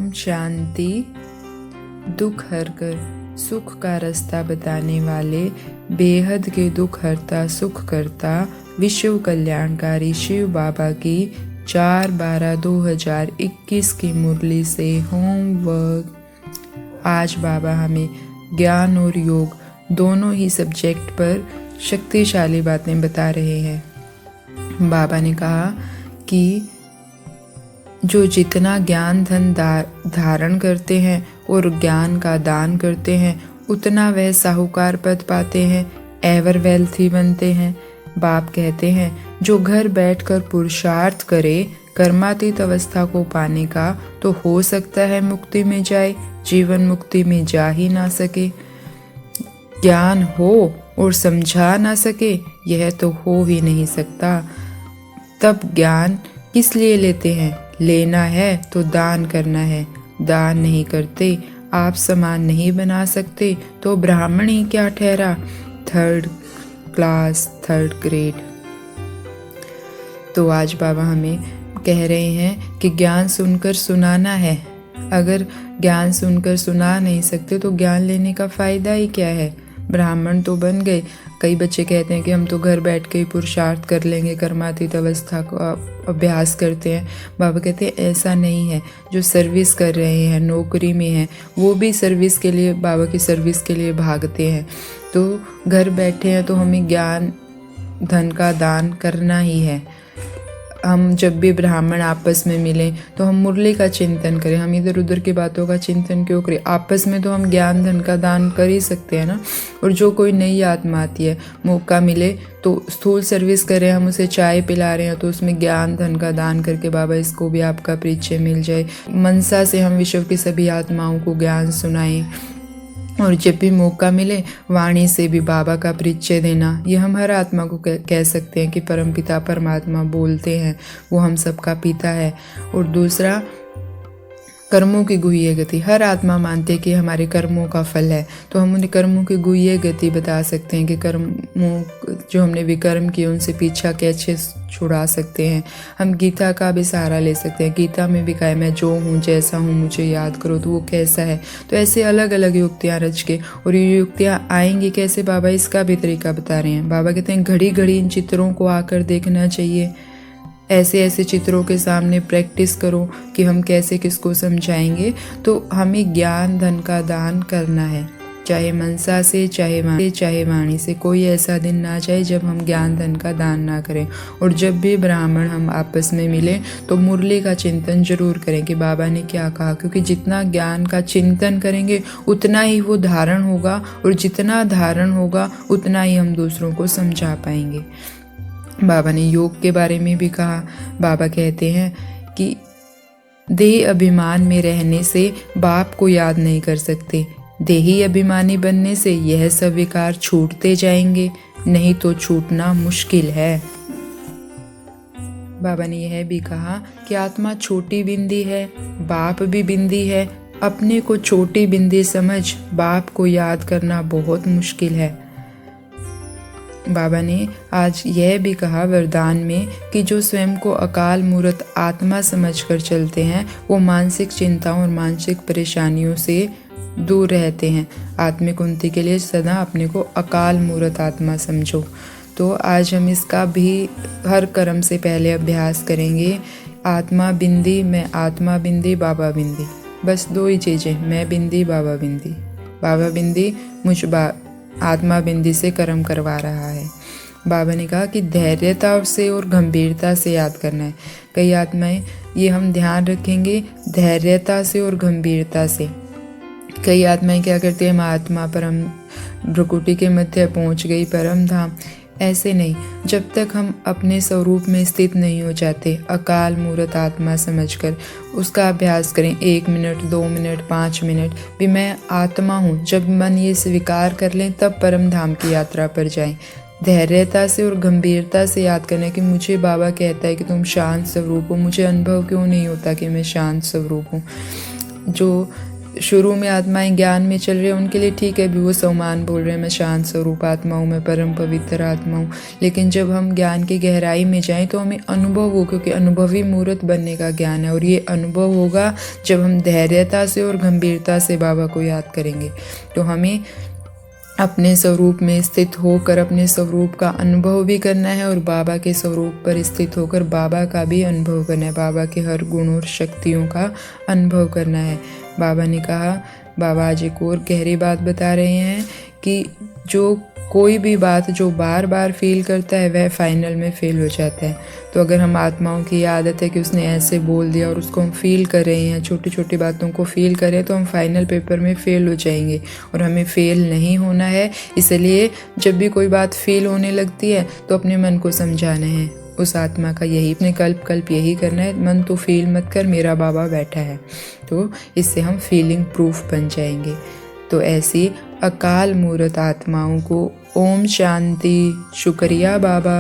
ओम शांति। दुख हरकर सुख का रास्ता बताने वाले, बेहद के दुख हरता सुख करता, विश्व कल्याणकारी शिव बाबा की 4/12/2021 की मुरली से होमवर्क। आज बाबा हमें ज्ञान और योग दोनों ही सब्जेक्ट पर शक्तिशाली बातें बता रहे हैं। बाबा ने कहा कि जो जितना ज्ञान धन धारण करते हैं और ज्ञान का दान करते हैं, उतना वह साहूकार पद पाते हैं, एवर वेल्थी बनते हैं। बाप कहते हैं जो घर बैठकर पुरुषार्थ करे कर्मातीत अवस्था को पाने का, तो हो सकता है मुक्ति में जाए, जीवन मुक्ति में जा ही ना सके। ज्ञान हो और समझा ना सके, यह तो हो ही नहीं सकता। तब ज्ञान किस लिए लेते हैं? लेना है तो दान करना है। दान नहीं करते, आप समान नहीं बना सकते, तो ब्राह्मण ही क्या ठहरा, 3rd क्लास 3rd ग्रेड। तो आज बाबा हमें कह रहे हैं कि ज्ञान सुनकर सुनाना है। अगर ज्ञान सुनकर सुना नहीं सकते तो ज्ञान लेने का फ़ायदा ही क्या है? ब्राह्मण तो बन गए। कई बच्चे कहते हैं कि हम तो घर बैठ के ही पुरुषार्थ कर लेंगे, कर्मातीत अवस्था को अभ्यास करते हैं। बाबा कहते हैं ऐसा नहीं है। जो सर्विस कर रहे हैं, नौकरी में हैं, वो भी सर्विस के लिए, बाबा की सर्विस के लिए भागते हैं। तो घर बैठे हैं तो हमें ज्ञान धन का दान करना ही है। हम जब भी ब्राह्मण आपस में मिलें तो हम मुरली का चिंतन करें। हम इधर उधर की बातों का चिंतन क्यों करें? आपस में तो हम ज्ञान धन का दान कर ही सकते हैं ना। और जो कोई नई आत्मा आती है, मौका मिले तो स्थूल सर्विस करें, हम उसे चाय पिला रहे हैं तो उसमें ज्ञान धन का दान करके बाबा इसको भी आपका परिचय मिल जाए। मनसा से हम विश्व की सभी आत्माओं को ज्ञान सुनाएं। और जब भी मौका मिले वाणी से भी बाबा का परिचय देना। ये हम हर आत्मा को कह सकते हैं कि परमपिता परमात्मा बोलते हैं, वो हम सबका पिता है। और दूसरा, कर्मों की गुह्य गति। हर आत्मा मानते हैं कि हमारे कर्मों का फल है, तो हम उन्हें कर्मों की गुह्य गति बता सकते हैं कि कर्मों जो हमने विकर्म किए उनसे पीछा कैसे छुड़ा सकते हैं। हम गीता का भी सहारा ले सकते हैं। गीता में भी कहा है मैं जो हूँ जैसा हूँ मुझे याद करो, तो वो कैसा है। तो ऐसे अलग अलग युक्तियाँ रच के, और ये युक्तियाँ आएंगी कैसे, बाबा इसका भी तरीका बता रहे हैं। बाबा कहते हैं घड़ी घड़ी इन चित्रों को आकर देखना चाहिए। ऐसे ऐसे चित्रों के सामने प्रैक्टिस करो कि हम कैसे किसको समझाएंगे। तो हमें ज्ञान धन का दान करना है, चाहे मनसा से चाहे वाणी से। कोई ऐसा दिन ना जाए जब हम ज्ञान धन का दान ना करें। और जब भी ब्राह्मण हम आपस में मिले तो मुरली का चिंतन जरूर करें कि बाबा ने क्या कहा, क्योंकि जितना ज्ञान का चिंतन करेंगे उतना ही वो धारण होगा, और जितना धारण होगा उतना ही हम दूसरों को समझा पाएंगे। बाबा ने योग के बारे में भी कहा। बाबा कहते हैं कि देह अभिमान में रहने से बाप को याद नहीं कर सकते। देही अभिमानी बनने से यह सब विकार छूटते जाएंगे, नहीं तो छूटना मुश्किल है। बाबा ने यह भी कहा कि आत्मा छोटी बिंदी है, बाप भी बिंदी है। अपने को छोटी बिंदी समझ बाप को याद करना बहुत मुश्किल है। बाबा ने आज यह भी कहा वरदान में कि जो स्वयं को अकाल मूर्त आत्मा समझकर चलते हैं, वो मानसिक चिंताओं और मानसिक परेशानियों से दूर रहते हैं। आत्मिक उन्नति के लिए सदा अपने को अकाल मूर्त आत्मा समझो। तो आज हम इसका भी हर कर्म से पहले अभ्यास करेंगे। आत्मा बिंदी, मैं आत्मा बिंदी, बाबा बिंदी। बस 2 ही चीज़ें, मैं बिंदी, बाबा बिंदी। बाबा बिंदी मुझ आत्मा बिंदी से कर्म करवा रहा है। बाबा ने कहा कि धैर्यता से और गंभीरता से याद करना है। कई आत्माएं, ये हम ध्यान रखेंगे धैर्यता से और गंभीरता से। कई आत्माएं क्या करती है, महात्मा परम भ्रुकुटी के मध्य पहुंच गई परम धाम। ऐसे नहीं, जब तक हम अपने स्वरूप में स्थित नहीं हो जाते, अकाल मूर्त आत्मा समझकर उसका अभ्यास करें। 1 मिनट, 2 मिनट, 5 मिनट भी मैं आत्मा हूँ। जब मन ये स्वीकार कर लें तब परम धाम की यात्रा पर जाएं। धैर्यता से और गंभीरता से याद करना कि मुझे बाबा कहता है कि तुम शांत स्वरूप हो। मुझे अनुभव क्यों नहीं होता कि मैं शांत स्वरूप हूँ। जो शुरू में आत्माएं ज्ञान में चल रही है उनके लिए ठीक है, भी वो समान बोल रहे हैं मैं शांत स्वरूप आत्मा हूँ, मैं परम पवित्र आत्मा हूँ। लेकिन जब हम ज्ञान की गहराई में जाएं तो हमें अनुभव हो, क्योंकि अनुभवी मूर्त बनने का ज्ञान है। और ये अनुभव होगा जब हम धैर्यता से और गंभीरता से बाबा को याद करेंगे। तो हमें अपने स्वरूप में स्थित होकर अपने स्वरूप का अनुभव भी करना है और बाबा के स्वरूप पर स्थित होकर बाबा का भी अनुभव करना है, बाबा के हर गुण और शक्तियों का अनुभव करना है। बाबा ने कहा, बाबा आज एक और गहरी बात बता रहे हैं कि जो कोई भी बात जो बार बार फील करता है वह फाइनल में फेल हो जाता है। तो अगर हम आत्माओं की आदत है कि उसने ऐसे बोल दिया और उसको हम फील कर रहे हैं, छोटी छोटी बातों को फील कर रहे हैं, तो हम फाइनल पेपर में फेल हो जाएंगे और हमें फेल नहीं होना है। इसलिए जब भी कोई बात फील होने लगती है तो अपने मन को समझाना है, उस आत्मा का यही अपने कल्प यही करना है, मन तो फील मत कर, मेरा बाबा बैठा है। तो इससे हम फीलिंग प्रूफ बन जाएंगे। तो ऐसी अकाल मूर्त आत्माओं को ओम शांति। शुक्रिया बाबा।